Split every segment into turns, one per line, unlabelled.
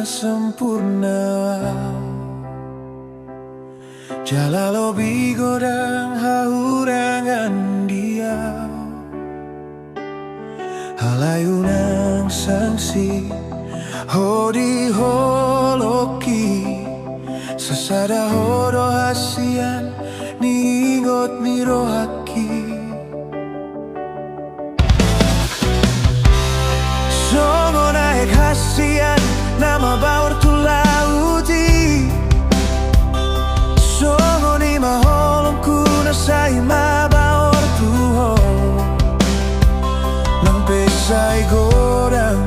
sempurna. Jalalo bigodang haurangan dia halayunang sanksi hodi holoki sesada hodo hasian ningot mirohaki songo naik hasian nama baur tulauti songo ni maholong kuna sai ma baur tuho nampesai godang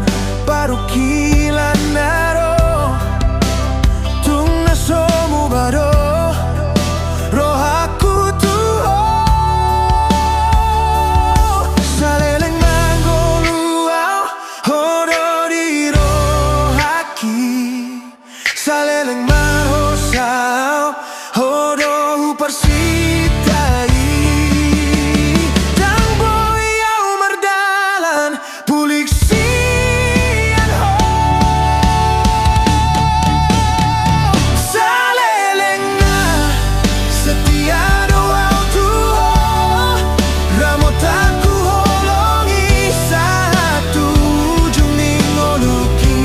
baru kilan naro tung nasomu baro rohaku tuho saleleng manggoluau hodo di rohaki saleleng mahosau hodo persitai dang boyau merdalan pulik sian ho salelengna setia doau tuho ramotaku holongi satu jumning oluki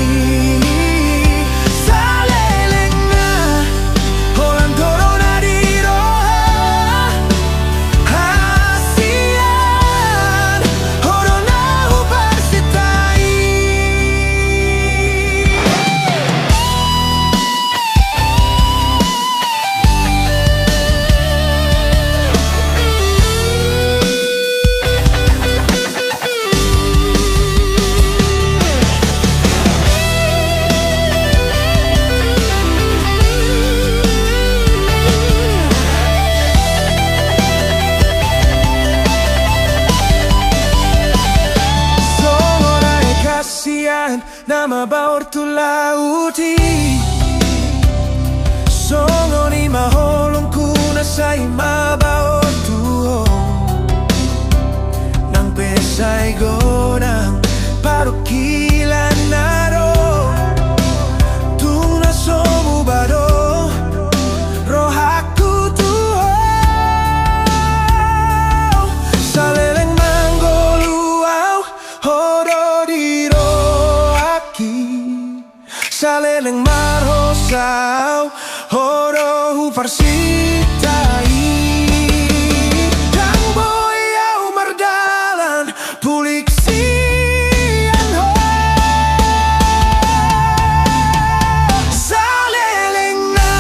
salelengna holan corona di roha hasian horona uparsitai songo naik hasian nama baur tulauti songo ni maholong kuna sai ma baur tuho nang pesai godang paru kilan naro tung nasomu baro rohaku tuho saleleng manggoluau hodo di rohaki saleleng marhosau hodo persitai dang boyau merdalan pulik sian ho salelengna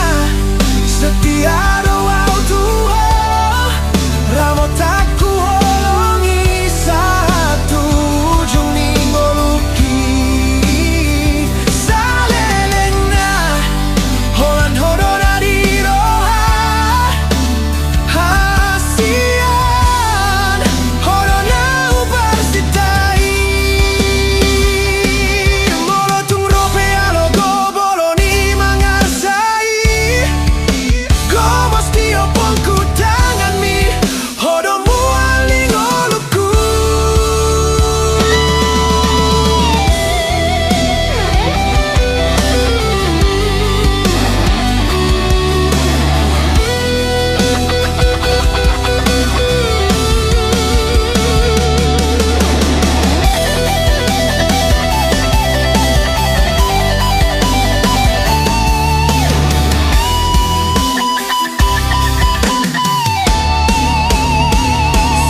setia doau tuho ramotaku holongi satu jumning oluki salelengna holan hodona di roha hasian hodona uparsitai molotung rope alogo boloni mangasai gomos tio pongku tangan mi hodo mualing oluku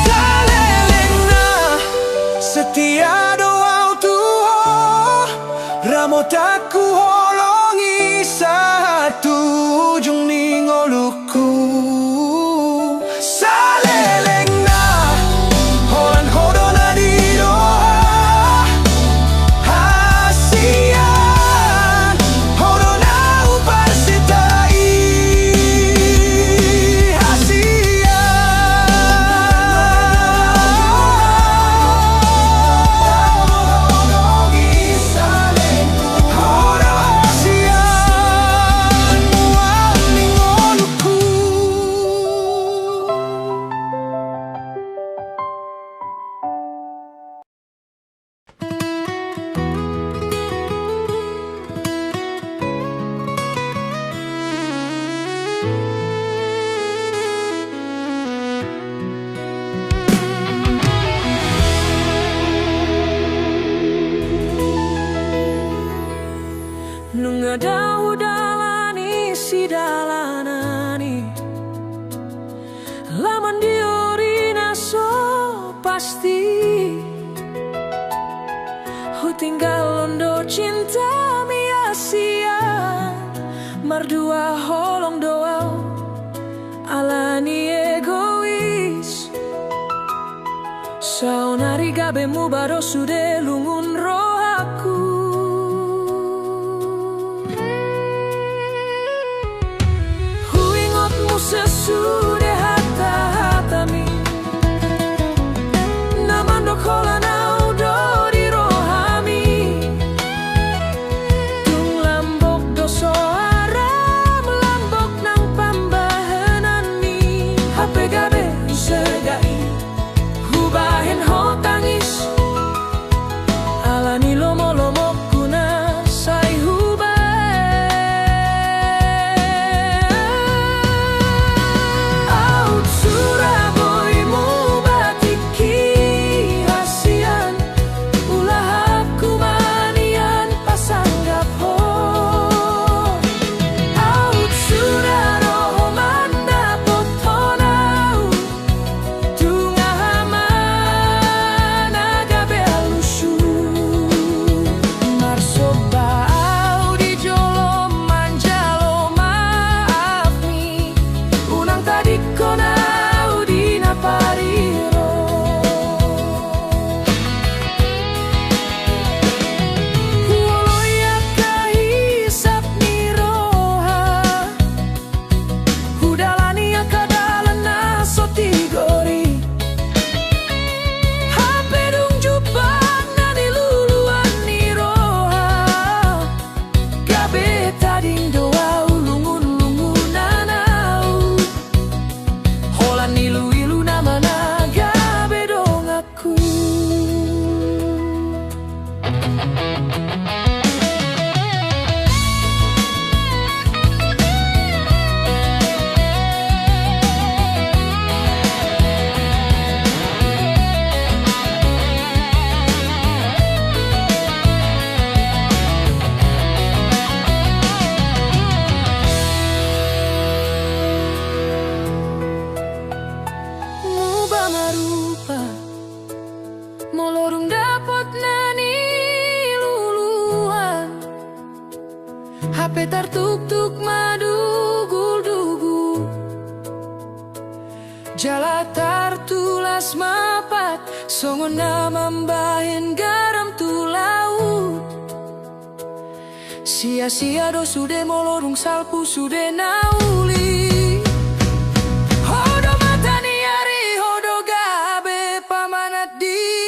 salelengna setia doau tuho ramotaku holongi satu jumning oluku salelengna holan hodona di roha hasian hodona uparsitai hasian
Nungadaw dalani si dalanani laman diorina so pasti hu tinggal londo cinta sia mardua holong doa alani egois saunari gabe mu baro sude lungun rohaku sesudah hata-hatami namando kolanau do di rohami tung lambok doso aram lambok nang pambahanan mi hape gabe segai hubahin ho tangis alani lomo-lomo kuna sai hubah molorung dapot nani luluan HP tartuk-tuk madugul-dugul jala tartulas mapat songon nama mbahin garam tu laut sia-sia do sude molorung salpu sude nauli hodo matani ari hodo gabe pamanat di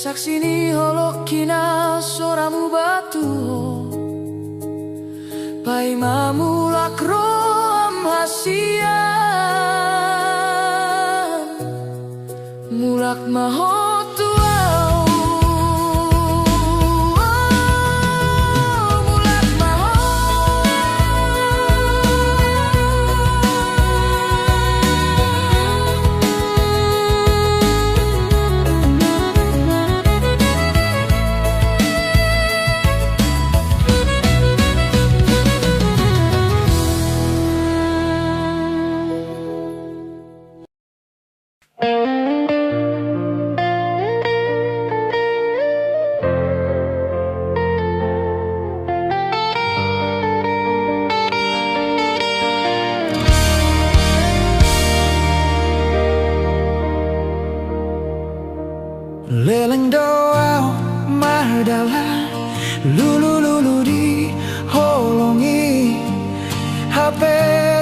saksini holokina soramu batu pai mamu lakrom hasian mulak mahotu Leleng doa mardala
lulu di holongi HP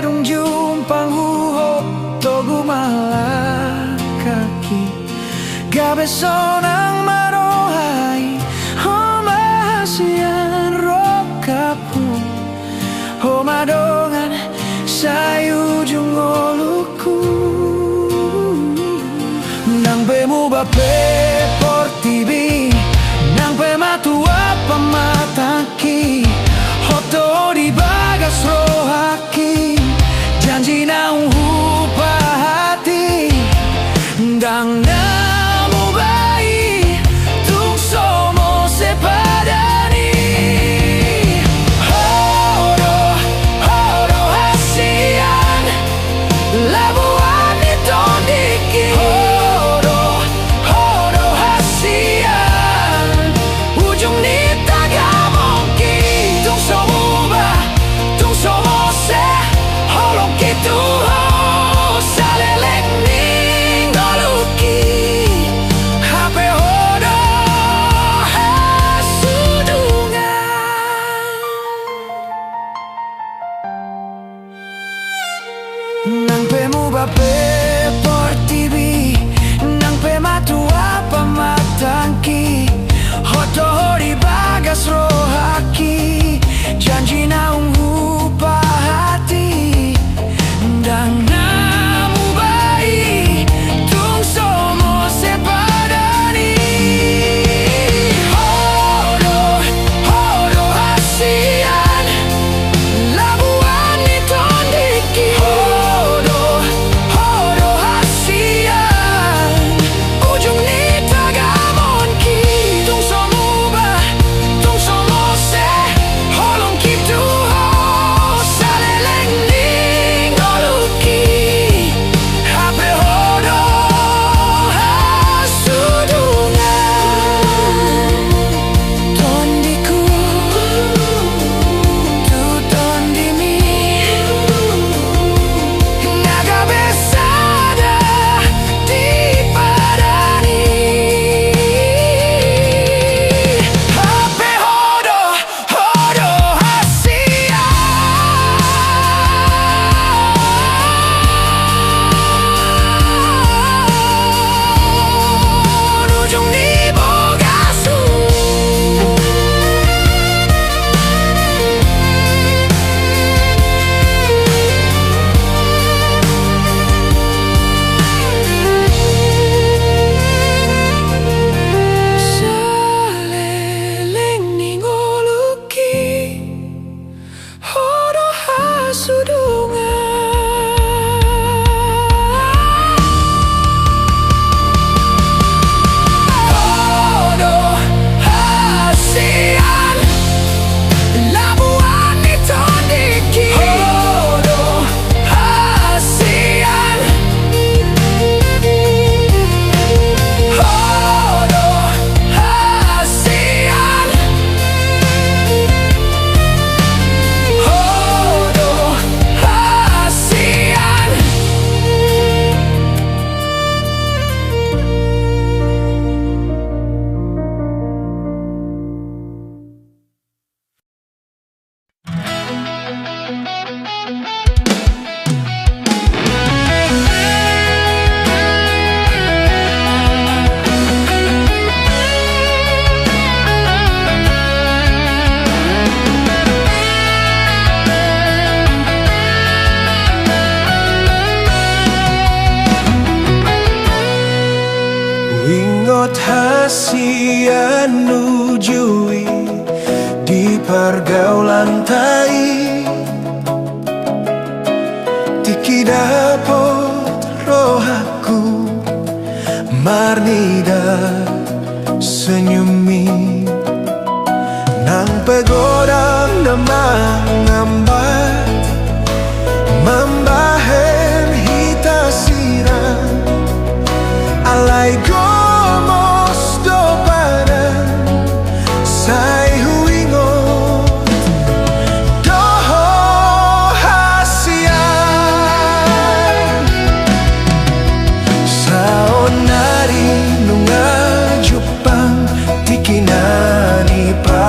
dong jumpang huho togu malakaki gabe sonang marohai homasian rokapu homadongan sayu jungoluku nang bemu bape por TV nang pe matua pamataki hoto di bagas rohaki janji nang hupa hati dang namu bayi tung somo sepadani horo horo hasian labuan di tondiki horo horo hasian ujung ni tagamonki tung somo ba tung somo se holong kitu ho saleleng ning doluki HP hodo hasudungan nang pemu bape por TV nang pe matua pamatangki hoto hori bagas rohaki janji naung hupa hati dang namu bayi tung somo sepadani hodo hodo hasian labuan ni tondiki hodo hodo hasian ujung ni tagamonki tung somo ba tung somo se holong kitu ho saleleng ning doluki HP hodo hasudungan tondiku tu tondimi naga besada di padani HP hodo hodo hasian ujung ni bogasu saleleng ning oluki hodo hasudungan hodo hasian labuan ni tondiki hodo hasian hodo hasian hodo hasian Wingot hasian nujui di pergaulan tai tiki dapot rohaku marnida senyumi nang pegodang namang ngambat mambahen hitasirang alay gomos do panan say huingot doho hasian saonari nunga jupang tikinani pa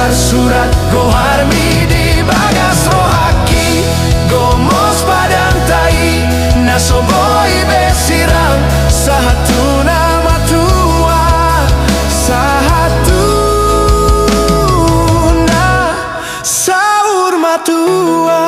tersurat go harmi di bagas rohaki go mos padantai nasoboi besirang satu nama tua satu na saur matua.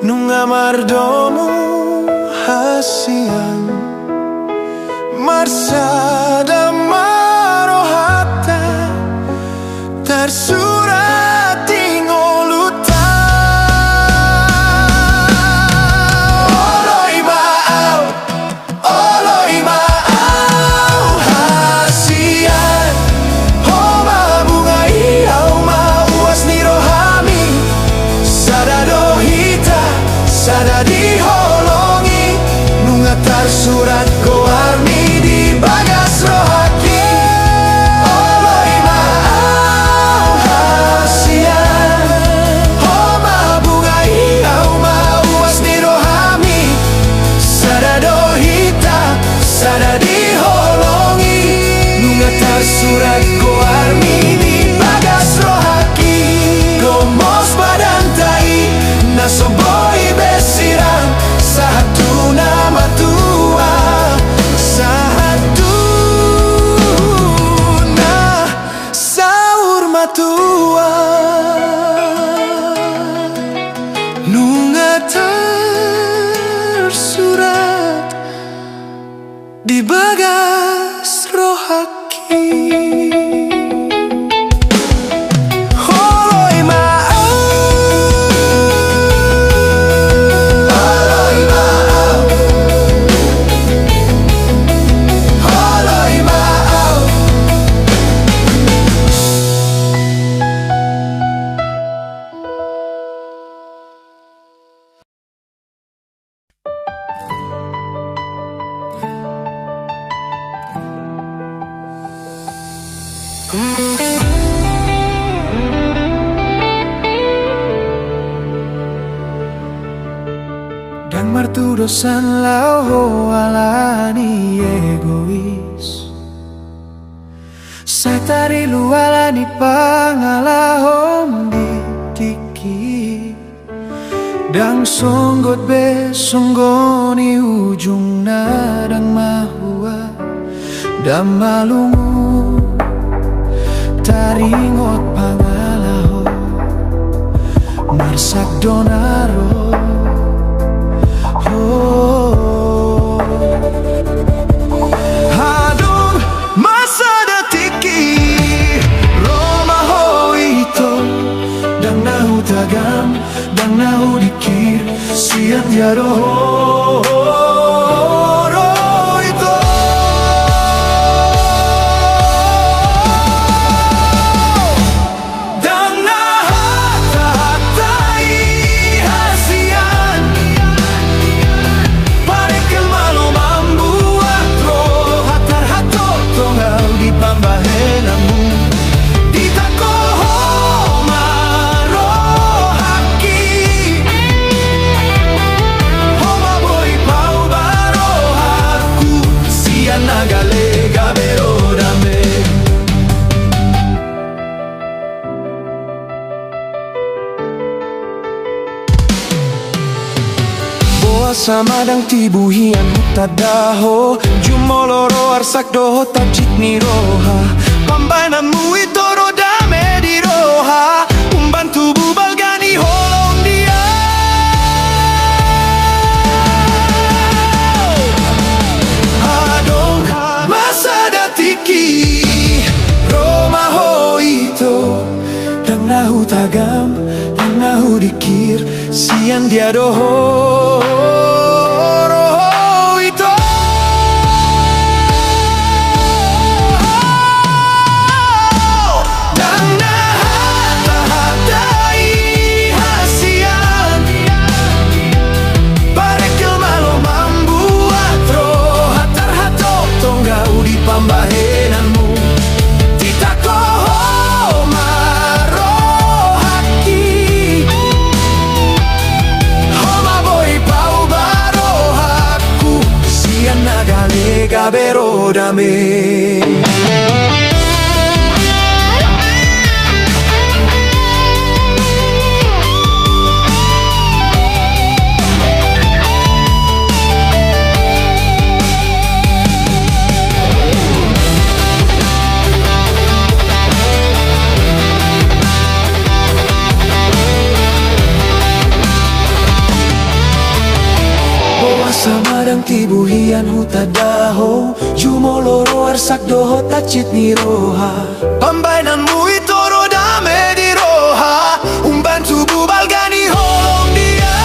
Nunga mardomu hasian marsada marohata tersurat tingoluta oloi maau hasian homa bunga iau ma uas ni rohami sadado sada diholongi nunga tersurat go armi di bagas rohaki oloi maau hasian homa bunga iau ma uas ni rohami sada dohita sada diholongi nunga tersurat go armi di bagas rohaki go mos padantai nasoboi besirang satu nama tua satu na saur matua nunga tersurat di bagas rohaki. Dan martu dosan lau alani egois satari lualani pangalahom ditiki dang songgot be songgoni ujung nadang mahua dan malungu taringot pangalaho marsak donaro hadung masa detiki Roma hoito dan nahu tagam dan nahu dikir siang tiado sama dang tibuhian tadaho jumoloro arsak doho tajik ni roha pambanamu itoro dame di roha umbantu bubalgani holong dia adong masa datiki Roma hoito dan nahu tagam dan nahu dikir sian dia doho dan nah hata dame. Samadang tibuhian huta daho Jumo loro arsak doho tacit ni roha Pambainanmu itu rodame di roha Umban tubuh balgani holong dia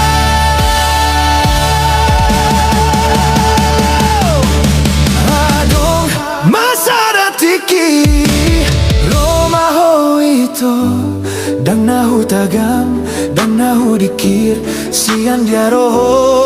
Adong masa tiki Roma ho itu Dang nahu tagam Dang nahu dikir Sian dia roho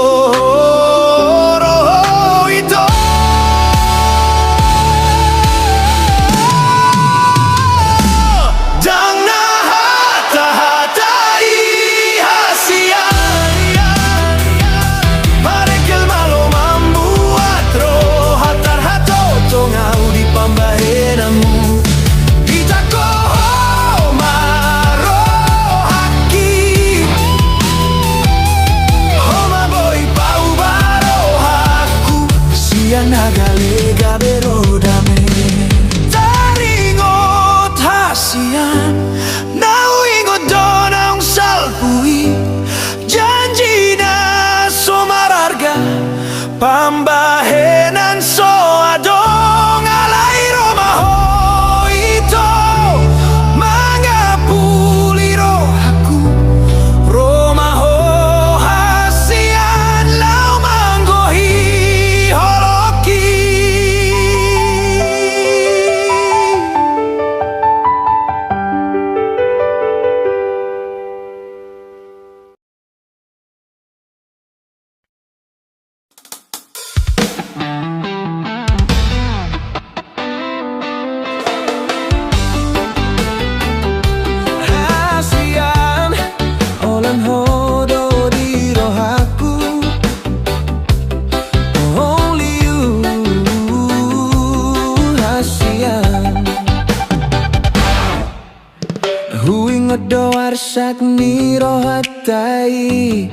Nagalega berodame Taringot hasian Nau ingot dona ung salpui Janji na somararga Pambahenan so adong alai romaho ito Mangapuli rohaku Romaho hasian lau manggohi Arsak ni rohatai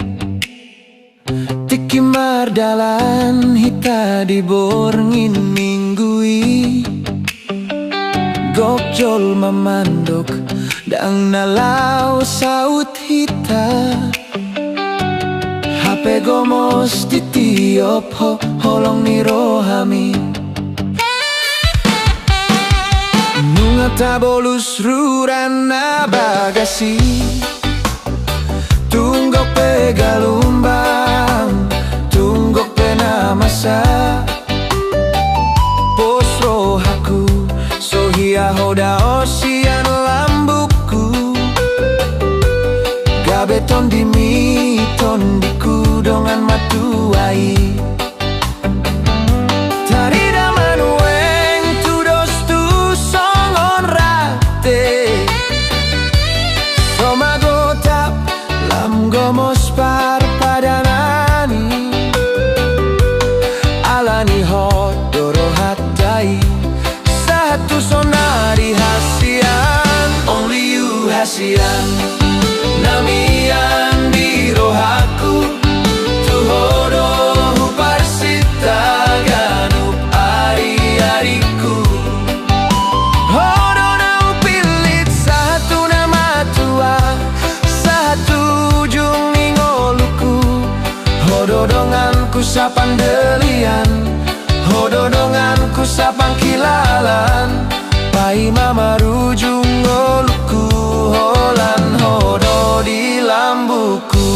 Tiki mardalan hita di borngin minggui Gokjol mamandok Dang nalau saut hita HP gomos titiop ho holong ni rohami Tabolus rurana bagasi Tunggok pegalumbang Tunggok penamasa Pos rohaku Sohia hoda osian lambuku Gabeton dimiton diku dongan matuai Tarida manueng tudos tu songon rate Somagotap lam gomos par padanani Alani hodoro hatai Satu sonari hasian Only you hasian Namian di rohaku Tuhodo huparsita ganup ari-ariku Hodo na upilit satu nama tua Satu ujung ningoluku Hodo donganku sapan delian Hodo donganku sapang kilalan Pai mama rujung ngoluku Holan hodo di lambuku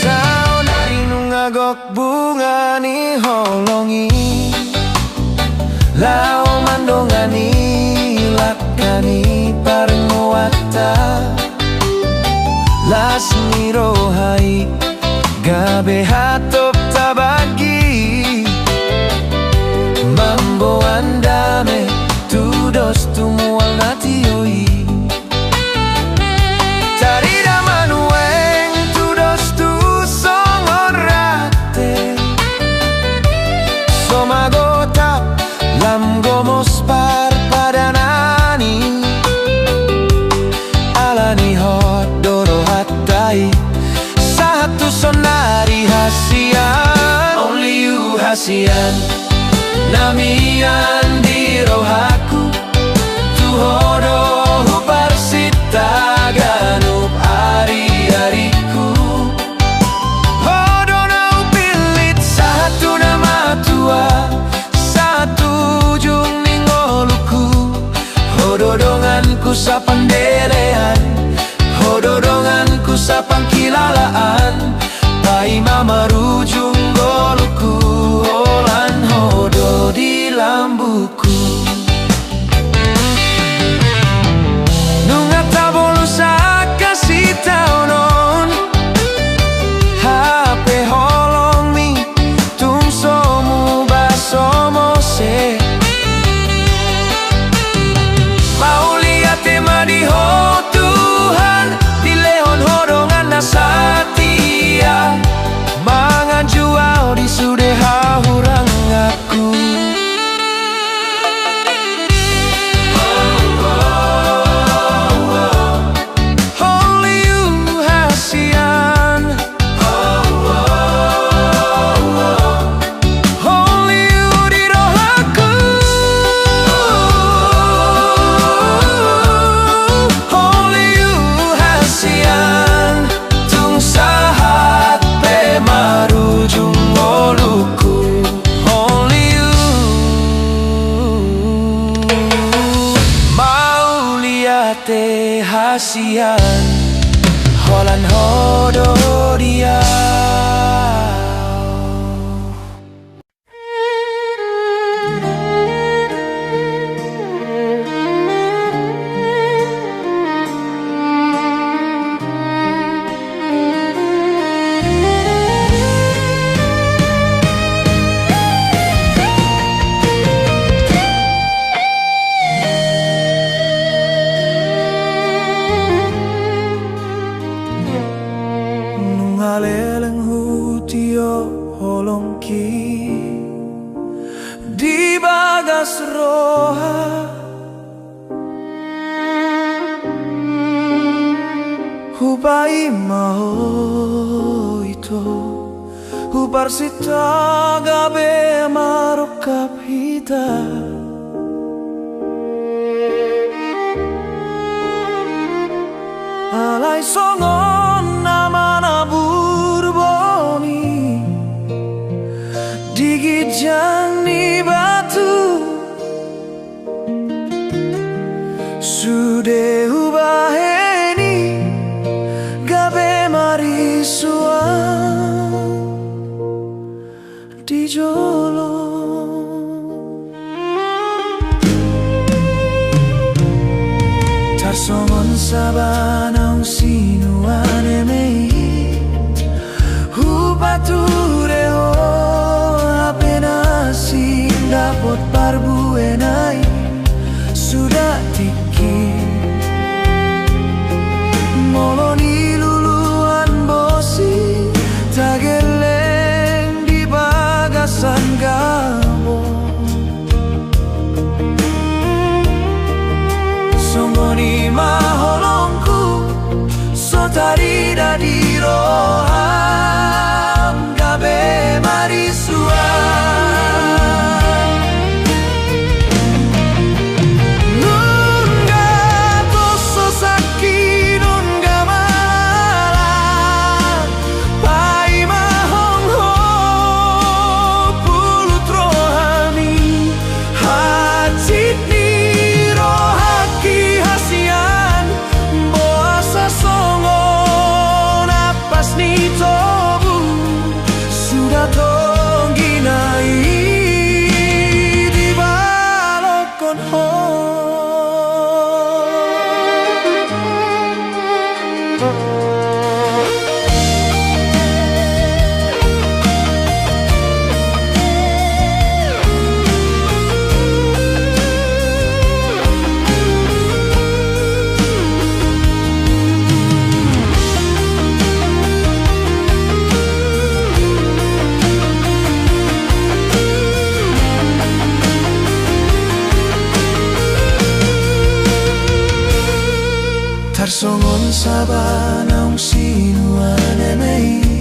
Saunari nungagok bunga ni holongi Lau mandongani lakani parnguata Las nirohai gabe hatop tabagi Mambo andame tudos tumual nati satu sonari hasian, only you hasian. Namian di rohaku tuhodo huparsita ganup ari-ariku. Hodo na upilit satu nama tua, satu ujung ningoluku. Hodo donganku sa pandelean, hodo donganku sa pangkilalaan. Pai mama rujung goluku, holan hodo di lambuku. Nunga tabolu sa kasih tau non, hape holong mi tung somu basomo se. Mau lihat tema di ho Tuhan, di lehon hodongan nasatia. Mangan jual di sudeha hurang aku. Only you hasian, only you di rohaku. Only you hasian, tung sahat pe marujung oluku. Only you mau lihat hasian, holan hodo dia. Nungaleleng hutio holongki di bagas roha. Hubai mau itu huparsita gabe marokap hita. Alai songon nama burboni digit jani batu. Sude ubaheni gabe marisua di jolo. Tarsongon sabanang sinuane mei hupature ho apena sing dapat parbuenai sudah tiki moloni luluan bosi tageleng di bagasan gamo. Songoni maholongku sotari di roham gabe marisua. Nunga toso saki nunga mala pai mahong ho pulut rohami hati ni rohaki hasian boasa songo napas ni tobu sudah tongginai di balokon ho. Tarsongon sabanang sinuan emei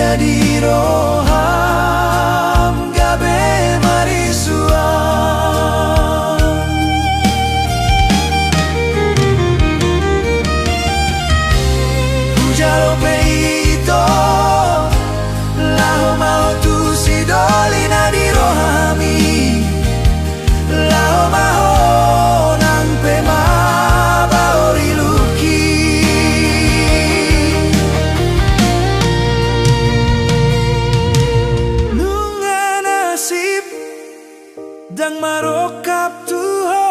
ida di roham gabe marisuam. Hujalo peito laho mau tu si dolina di rohami laho maho nang pema baori luki. Nunga nasib dang marokap tuho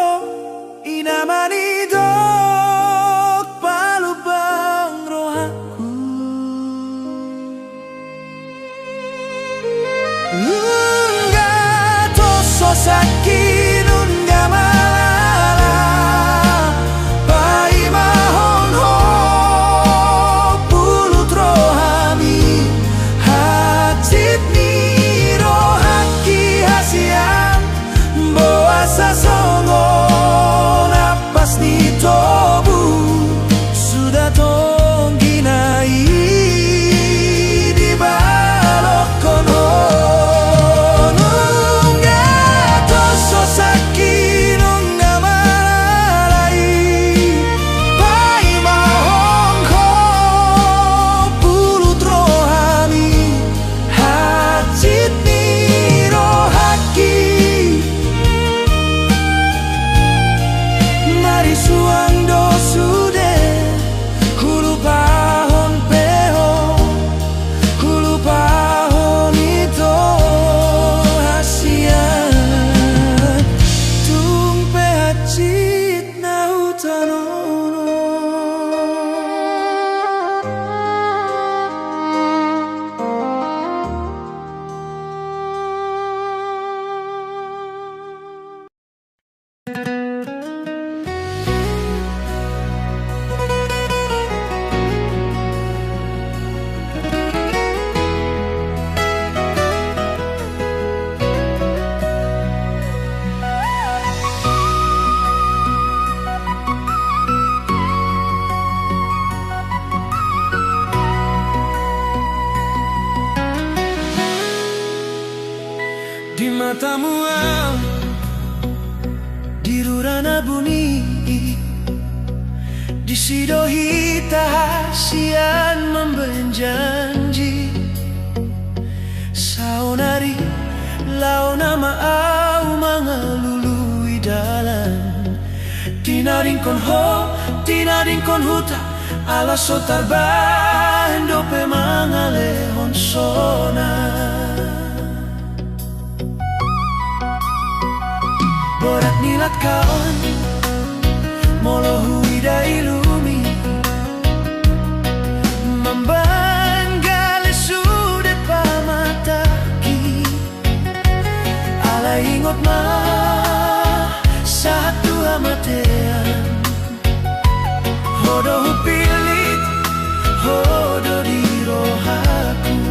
inamani dok palubang rohaku. Nunga toso sakit nunga malala pai mahon ho pulut rohami hatit ni rohaki hasian boa sasongo napas ni tobu sudah tongginai di balok kono. Nunga toso sakit nunga malai pai mahon ho pulut rohami hatit ni rohaki. Mari suang do sude hulu pahon peho hulu pahon itu hasian tung pehacit na hutanono. Di matamu di rurana buni di sidohi tahasian membenjanji saunari launa maau mangalului dalan tinaringkon ho tinaringkon huta ala sotar bando pe mangalehon sona. Borat nilat kaon molo huida ilumi membanggale sudet pamataki ala ingot ma satu amatean hodo hupilit hodo di rohaku.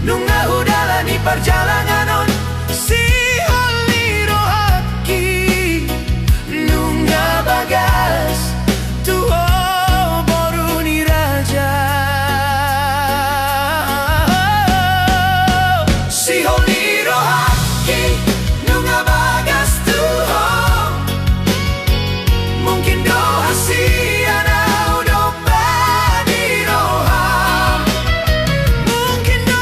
Nunga udalani perjalanan si holi rohaki nunga bagas tuho boruni raja si holi rohaki nunga bagas tuho mungkin do hasian au do badi roham mungkin do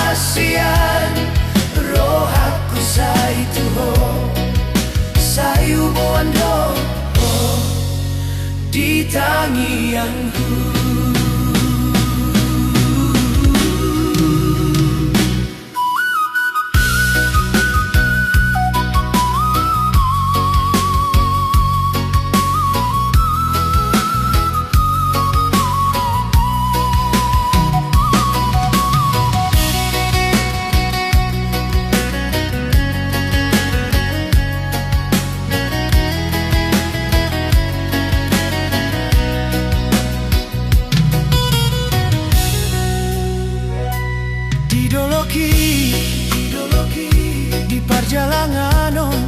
hasian rohaku saitu ho sayu bondo ho di tangianku. langanon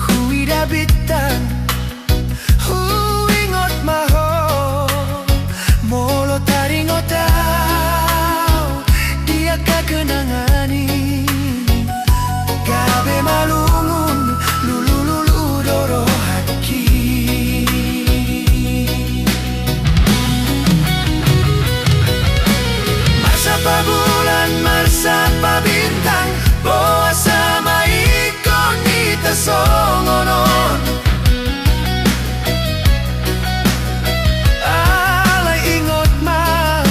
hui dabitan huingot maho molo taringot tau dia kakenangani gabe malungun lulu doro haki masa bulan masa bintang boa sama ikon kita songonon alay ingot ma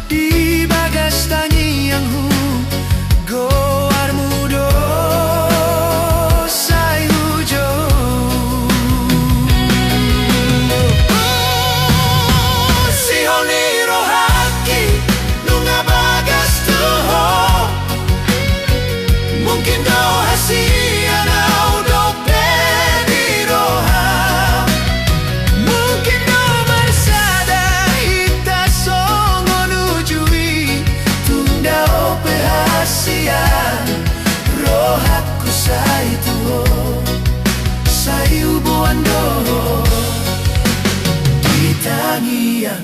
di bagas tangi yang hu goar mudo say hujo si honiro haki nunga bagas tuho mungkin do hasia nau do pediroha mungkin do marsada hita songo nujui tunda ope hasia rohaku sai tuho sai ubuan do di tangian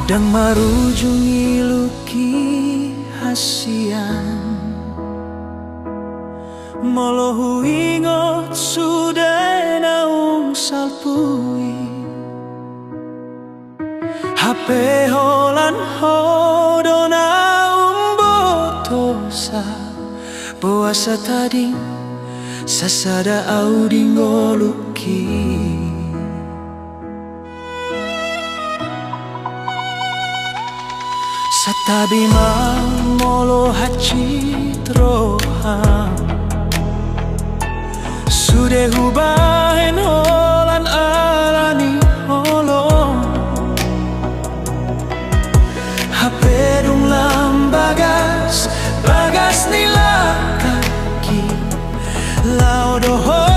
dang marujungi luki hasian molo huingot sudah naung salpui HP holan hodo naung botosa puasa tadi sasada audi ngoluki satabi molo hacit roham sudah hubahin holan alani holong HP dung lam bagas nila kaki laudoho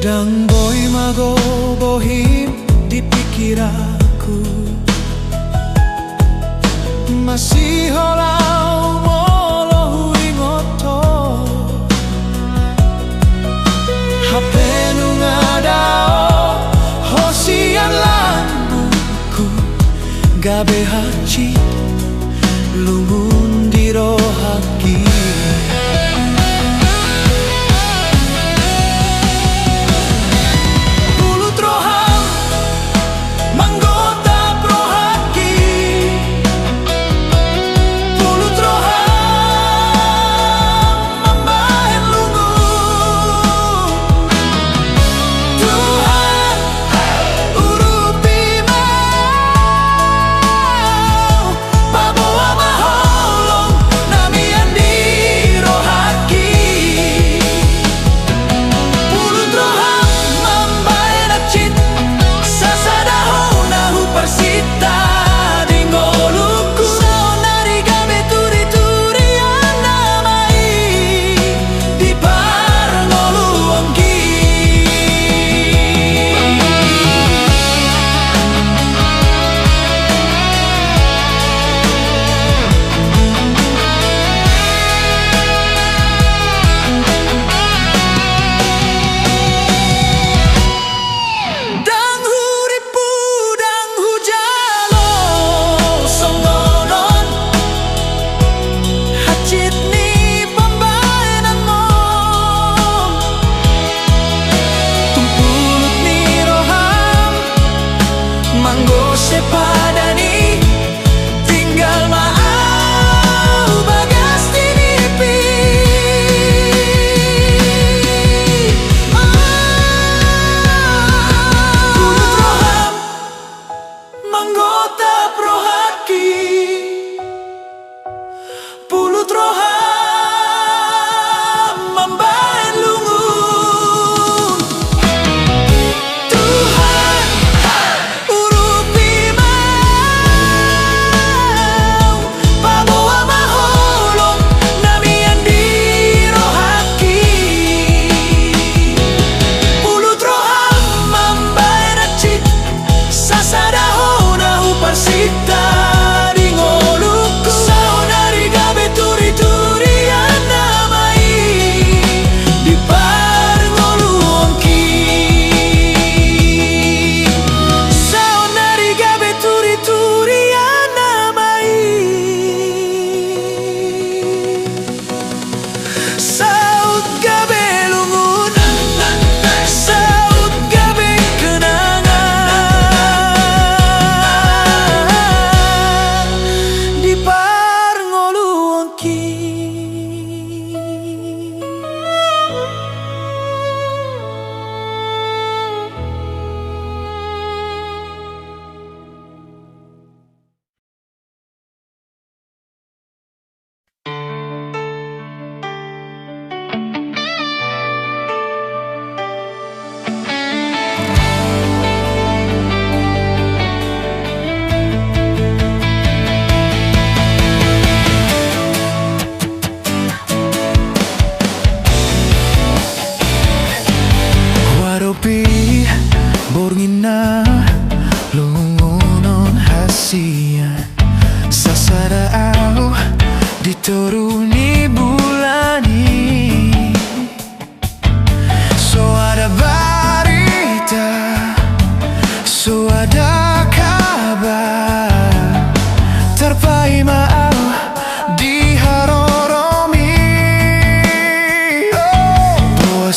dang boy mago bohim di pikir aku masih holau molo huingoto HP nungadao hosian lambuku gabe haci lungun di rohaki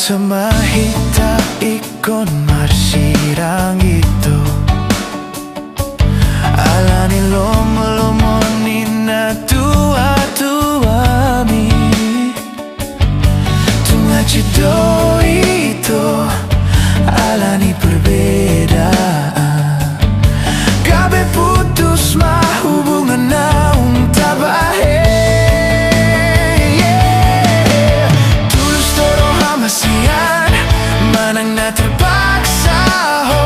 Semahita ikon marsirang itu alani lomo-lomo nina tua-tua mi tunga cido itu alani perbedaan kabe putus mah hubungan naung tabahe tulus toro hamasian manang na terpaksa ho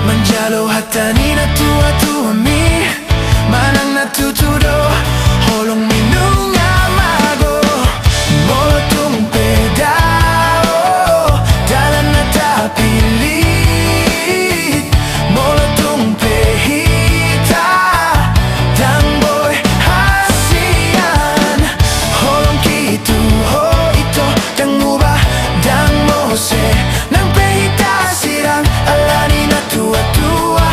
menjalo hatani na tua-tua mi manang na tutudo holong minung amago molotong pedao dalan na tapilit molotong pehita damboy hasian holong kitu ho ito dang ubah dang mose nang pehita sirang alani na tua-tua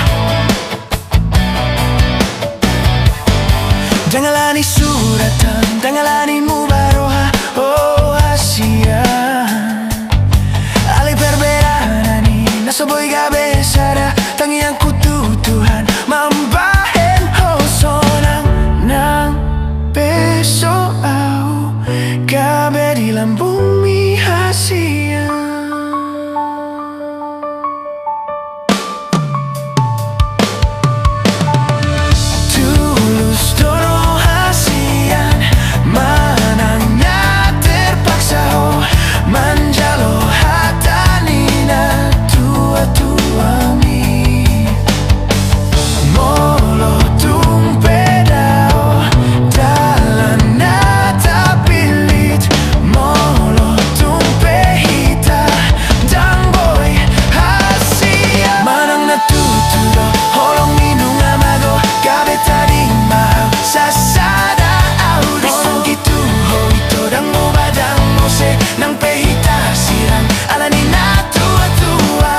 dangalani suratan dangalani mubaroha oh hasian ali perberanani nasoboy gabe sada tangi yang kututuhan mambahen ho sonang nang beso au gabe di lambung mi hasian tulus toro hasian manangnya terpaksa ho manjalo hatani na tua-tua mi molotong pedao dalan na tapilit molotong pehita damboy hasian manang na tutudo holong minung amago gabe tadi mahal sasada audo holong gitu ho ito dang ubadang mose nang pehita sirang alani na tua-tua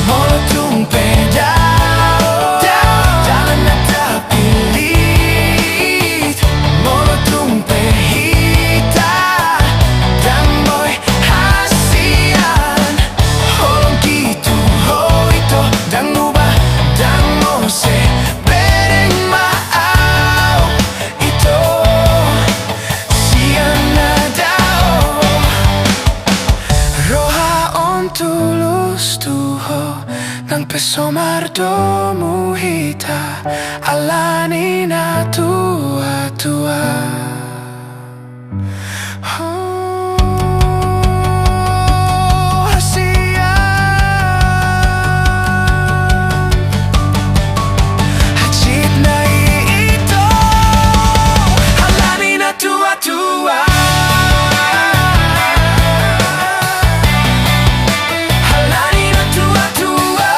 molotong pedao dalan na tapilit molotong pehita damboy hasian holong gitu ho ito dang ubah dang mose bereng maaw ito siang na dao roha on tulus tuho nang peso mardo muhita alani na tua-tua hacit na ito alani na tua-tua alani na tua-tua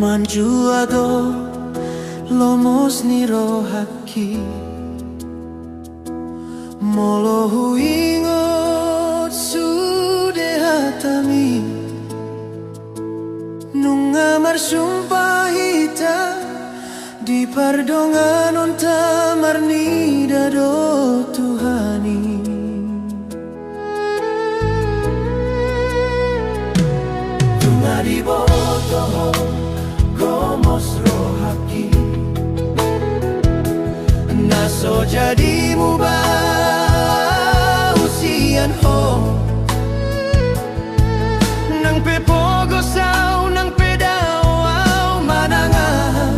manjuado lomos ni rohaki molo huingot sude hatami nungamar sumpah hita di pardongan on tamar ni dado Tuhani tunga di boto gomos rohaki naso jadi mubah usian ho nang pepogo sao nang pedao manangan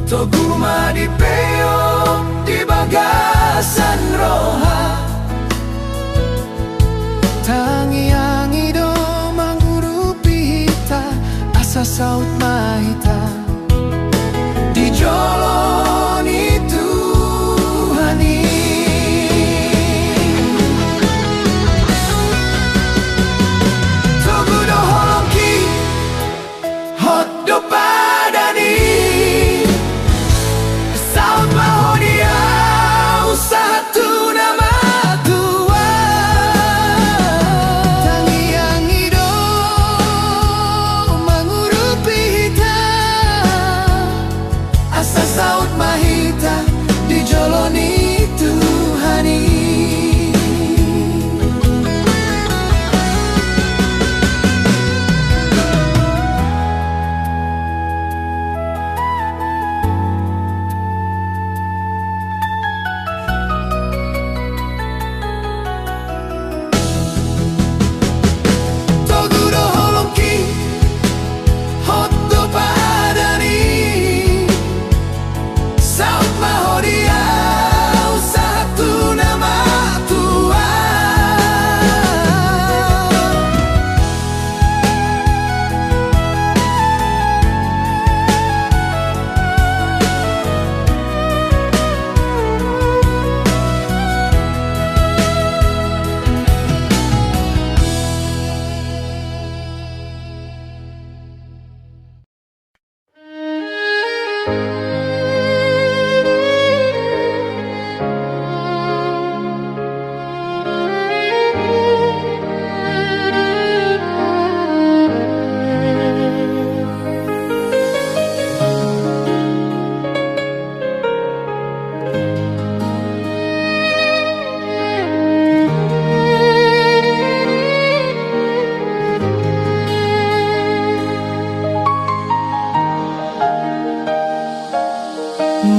Toguma di peo di bagasan roha Tangiang ido mangurupi hita asa saut mahita di joloni Tuhani Togudo holongki hot do padani saut mahodia usaha tu nama tua Tangiang ido mangurupi hita asa saut mahita di joloni Tuhani Togudo holongki hot do padani saut mahodia usaha tu nama tua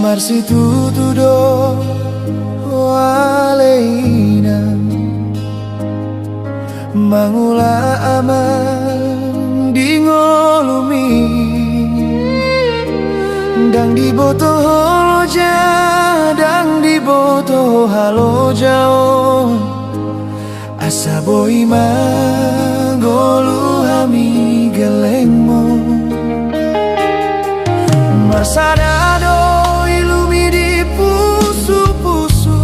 Marsi tutudo waleina mangula aman di ngolumi dang di boto holoja dang di boto halo jao asa boi magolu hami gelengmo marsadado ilumi di pusu-pusu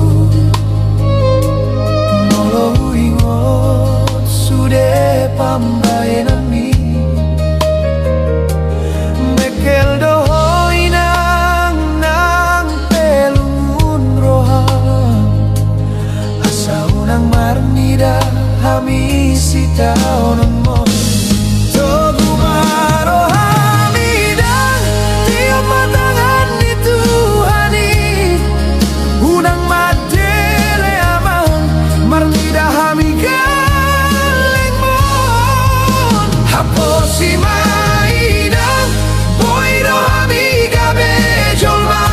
Molo ingot sude pambayanami Mekel dohoi nang pelungun roha Asa unang marnida hami sita onon mo Toguma roha matangan di Tuhani unang madele aman marnida hami galeng mon haposi maidang boido hami gabe jolma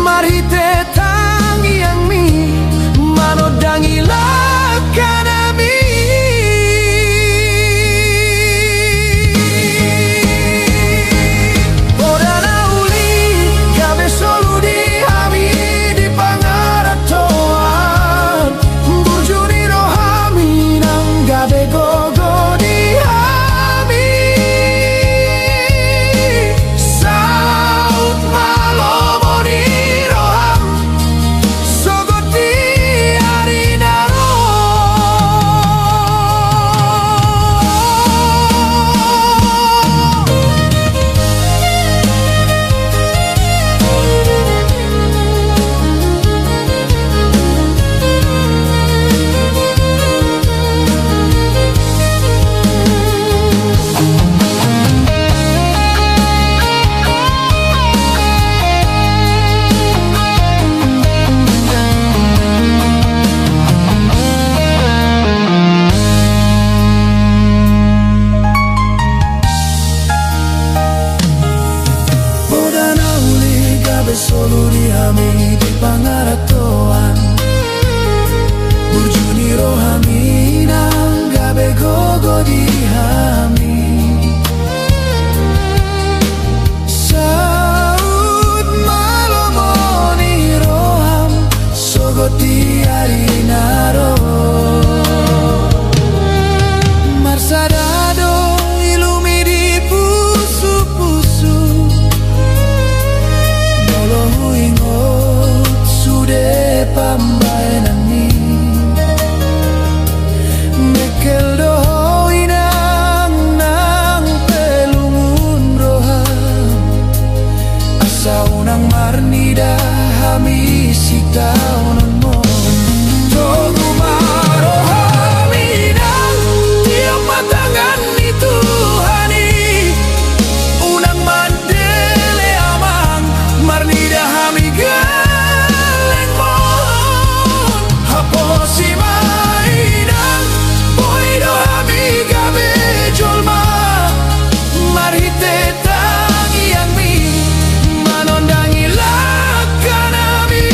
marhite tangiang mi manodangi lakanami solo di hami di pangaratoan Burjuni rohami nang gabe gogo di hami Sau pambayanan ni mekel doho inang nang pelungun roham asa unang marnida hami sitaunon mo togu maroham inang tiap matangan itu hani unang mandele amang marnida hami galeng mon hapo si mainang boido hami gabe jolma marhite tangi yang mi manondangi lakkan ami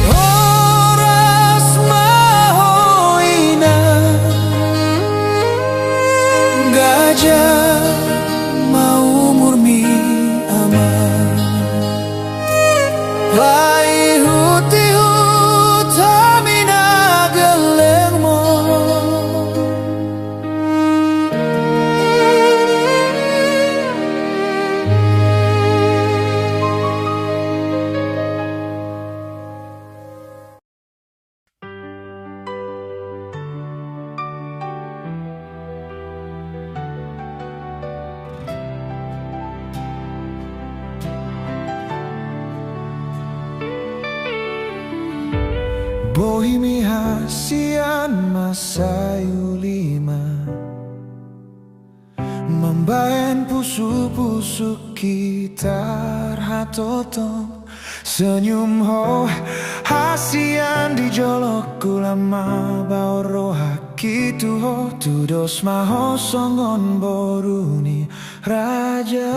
oras mahoina gajah mau murmi aman vai huti hutamina geleng mo Bohimi hasian masayu lima membayan pusu-pusu kita hatotong senyum ho hasian di jolok kulama baoro hakitu ho tudos maho songon boruni raja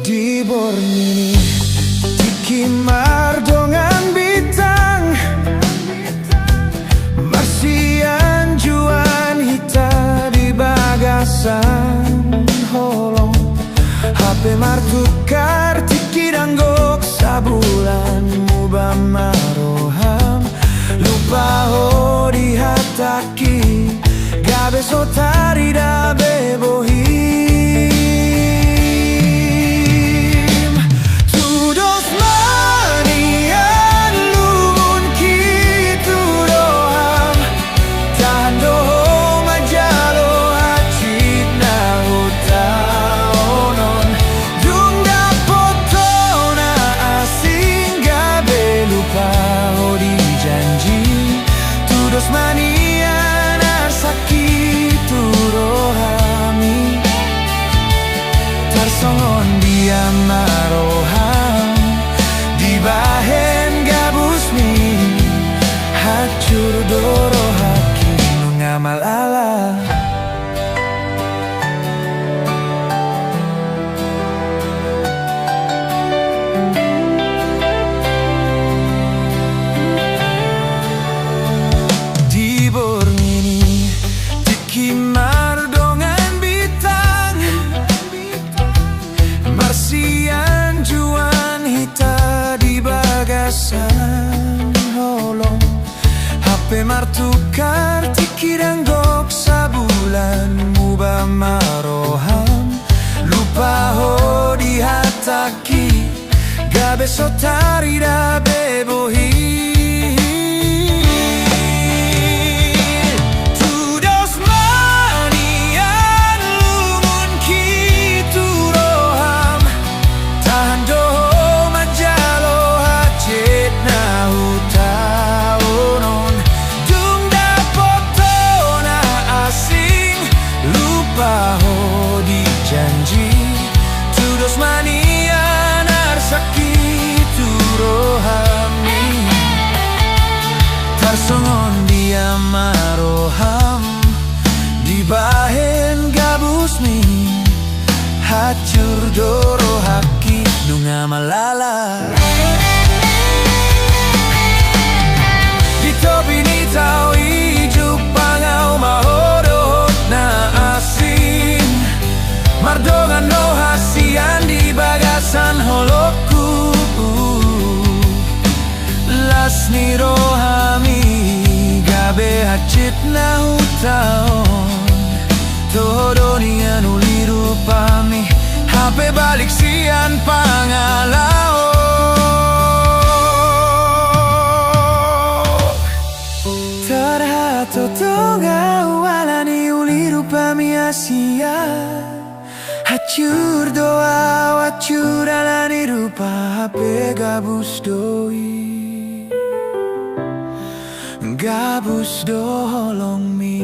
di bornini tiki mardongan bintang marsian juan hita di bagasan holong HP martukar tiki danggok sabulan mubam maroham lupa ho di hataki gabe sotari da bebohi songon dia maroham di bahen gabusmi hacur doro haki ngamal Allah di borngini tiki mardongan bintang marsian juan hita di bagasan holong HP martukar tiki danggok sabulan mubam maroham lupa ho di hataki gabe sotari da bebohi janji tudos mania narsaki turohami tarsongon dia maroham di bahen gabusmi hacur doro haki nunga malala di topi ni tau ijuk pangau mahodot na asin mardongan no hasian di bagasan holokku las ni rohami gabe hacit na hutaon todo ni anu lirupa balik sian pangalao. Terhato tonga walani uli rupa miasia. Hacur doa wacur alani rupa hape gabus doi. Gabus dolong mi.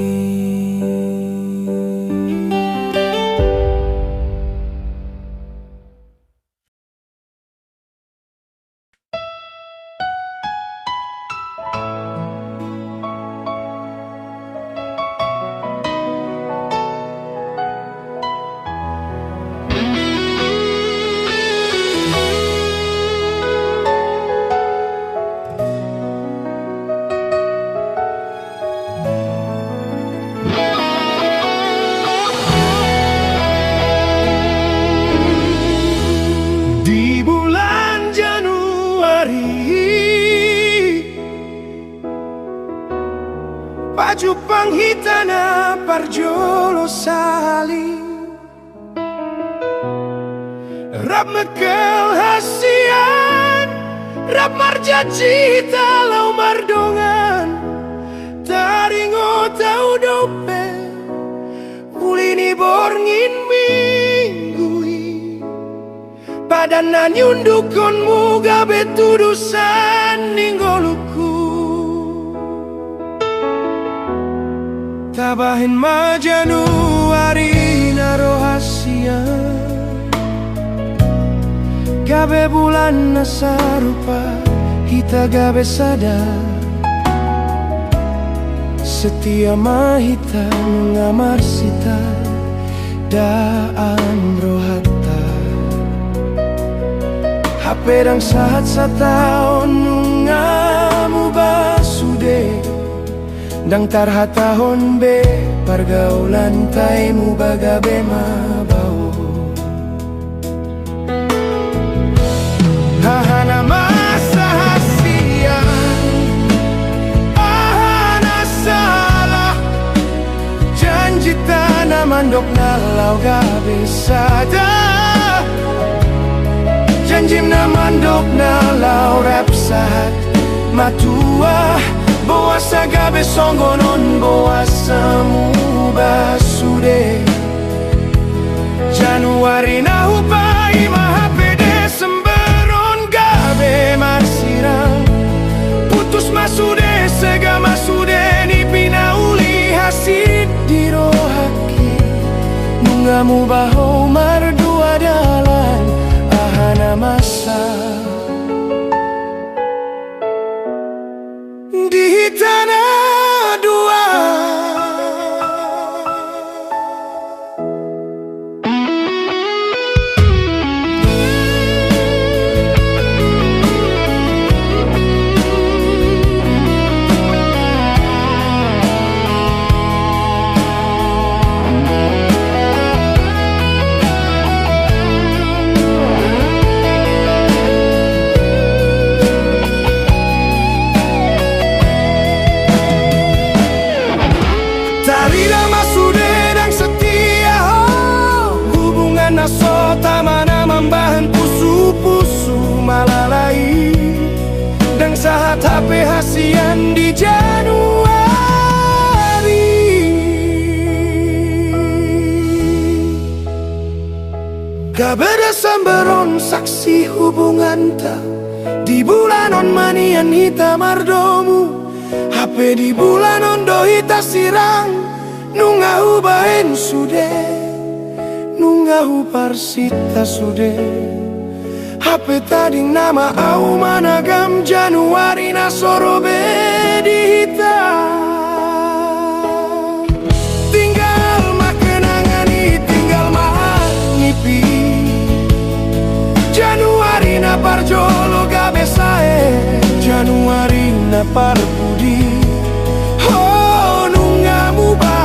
Baju panghitana parjolo sali Rap mekel hasian Rap marjaji talau mardongan Taringo tau dope Ulini borngin minggui Padana nyundukon muga betudusan ninggoluku Tabahin ma Januari na rohasia Gabe bulan na sarupa Hita gabe sadar Setia mahita mengamar sita Daan rohata Hapedang sahat sataon nungamu basude Dang tarhatahon be Pargaulan taimu bagabe mabao Hahana masa hasian Ahana salah Janji tanah mandok nalau gabe sada Janji na mandok nalau rap sahat Matua Boa sagabe songgonon boa samuba sude Januari na hupai mahape Desemberon gabe marsirang Putus masude sega masude ni pinauli hasid di rohaki Nungamu baho mardua dalan ahana masa di tanah dua malalai dan saat HP hasian di Januari Gabe Desemberon saksi hubungan ta di bulanon manian hita mardomu HP di bulanon do hita sirang nungahu bahen sude nungahu parsita sude HP tading nama au managam Januari na sorobe di hita Tinggal makenangani tinggal ngipi Januari na parjolo gabe sae Januari na parbudi Oh nungamu ba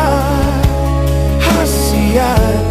hasian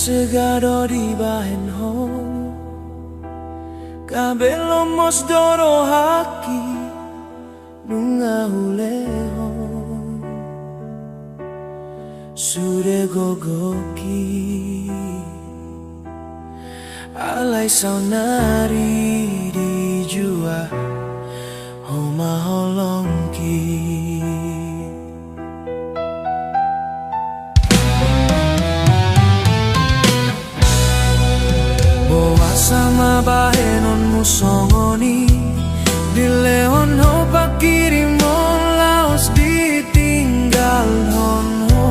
segado di bahen ho kabelo mos doro haki nunga huleho sude gogoki alai saunari di jua homa holongki sama bahenon musongoni di leon ho pakirim laos ditinggal hon ho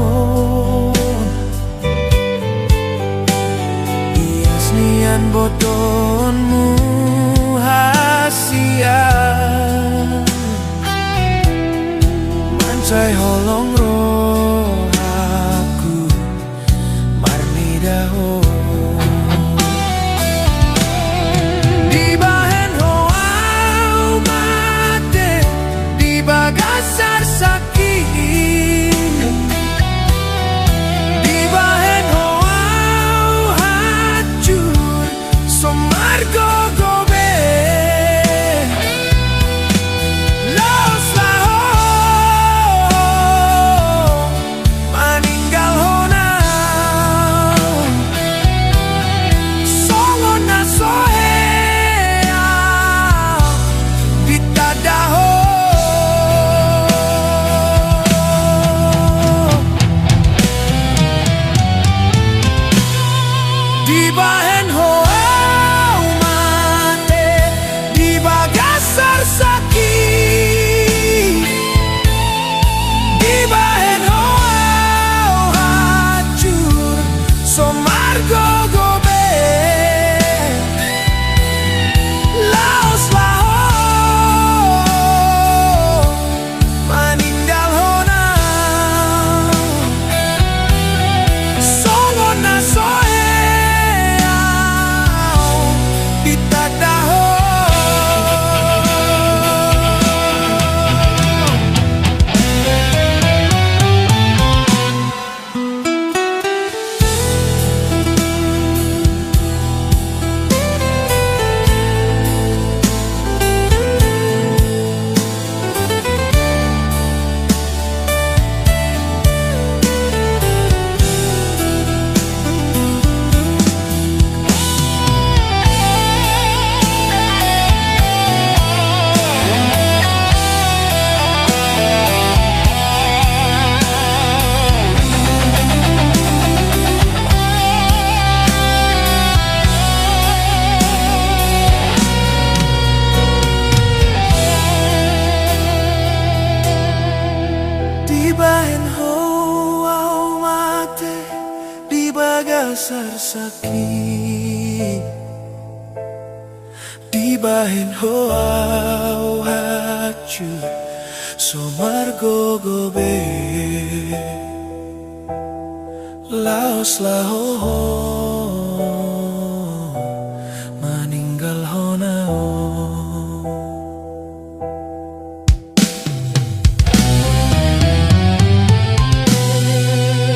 ias nian botonmu hasia mancai holong rohaku marnida ho sakit di bahen hoau hancur somar gobe laos laho maninggal honao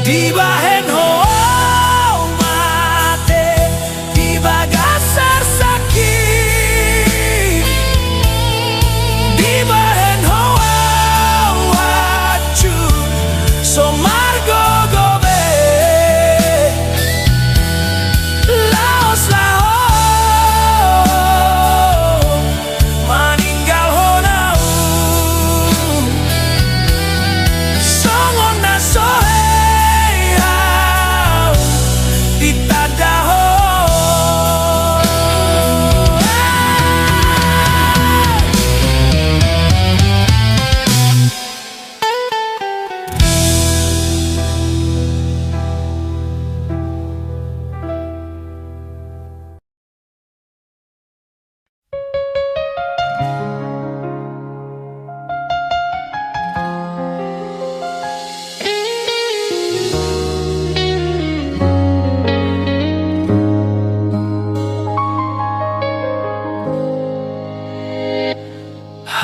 di bahen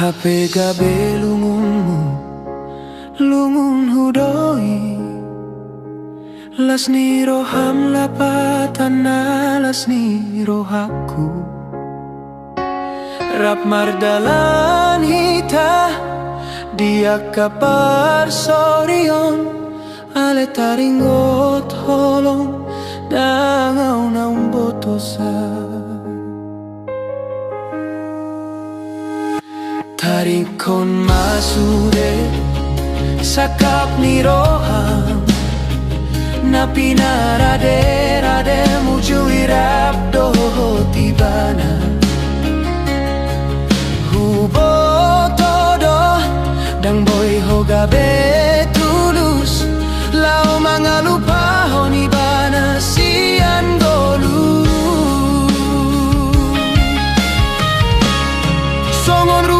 HP gabe lungunmu lungun hudoi Las ni roham lapatan las ni rohaku Rap mardalan hita dia kapar sorion ale taringot holong dangaw na botosa taringkon masude sakap ni roham na pinarade-rade muju